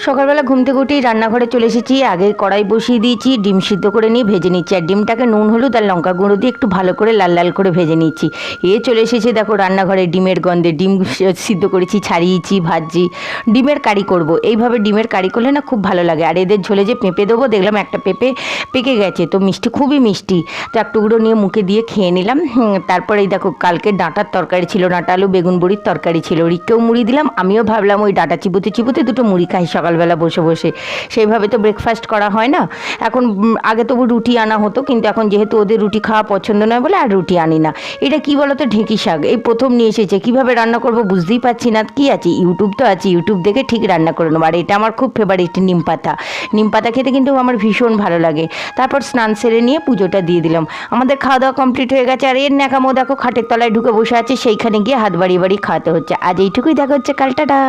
সকালবেলা ঘুম থেকে উঠেই রান্নাঘরে চলে এসেছি। আগে কড়াই বসিয়ে দিয়েছি, ডিম সিদ্ধ করে নিয়ে ভেজে নিচ্ছি। আর ডিমটাকে নুন হলুদ আর লঙ্কা গুঁড়ো দিয়ে একটু ভালো করে লাল লাল করে ভেজে নিচ্ছি। চলে এসেছে দেখো রান্নাঘরে ডিমের গন্ধে। ডিম সিদ্ধ করেছি, ছাড়িয়েছি, ভাজছি। ডিমের কারি করব। এইভাবে ডিমের কারি করলে না খুব ভালো লাগে। আর এদের ঝোলে যে পেঁপে দেবো, দেখলাম একটা পেঁপে পেকে গেছে, তো মিষ্টি, খুবই মিষ্টি। তো এক টুকরো নিয়ে মুখে দিয়ে খেয়ে নিলাম। তারপরে এই দেখো কালকে ডাঁটার তরকারি ছিল, ডাঁটা আলু বেগুন বড়ির তরকারি ছিল। রিককেও মুড়ি দিলাম, আমিও ভাবলাম ওই ডাঁটা চিবোতে চিবোতে দুটো মুড়ি খাই সকালবেলা বসে বসে। সেইভাবে তো ব্রেকফাস্ট করা হয় না এখন। আগে তবু রুটি আনা হতো, কিন্তু এখন যেহেতু ওদের রুটি খাওয়া পছন্দ নয় বলে আর রুটি আনি না। এটা কি বলো তো, ঢেঁকি শাক এই প্রথম নিয়ে এসেছে, কীভাবে রান্না করব বুঝতেই পারছি না। কি আছে, ইউটিউব তো আছে, ইউটিউব দেখে ঠিক রান্না করে নেবো। আর এটা আমার খুব ফেভারিট, নিম পাতা। নিম পাতা খেতে কিন্তু আমার ভীষণ ভালো লাগে। তারপর স্নান সেরে নিয়ে পুজোটা দিয়ে দিলাম। আমাদের খাওয়া দাওয়া কমপ্লিট হয়ে গেছে। আর এর ন্যাকামো দেখো খাটের তলায় ঢুকে বসে আছে, সেইখানে গিয়ে হাত বাড়িয়ে বাড়িয়ে খাওয়াতে হচ্ছে। আজ এইটুকুই, দেখা হচ্ছে কাল, টাটা।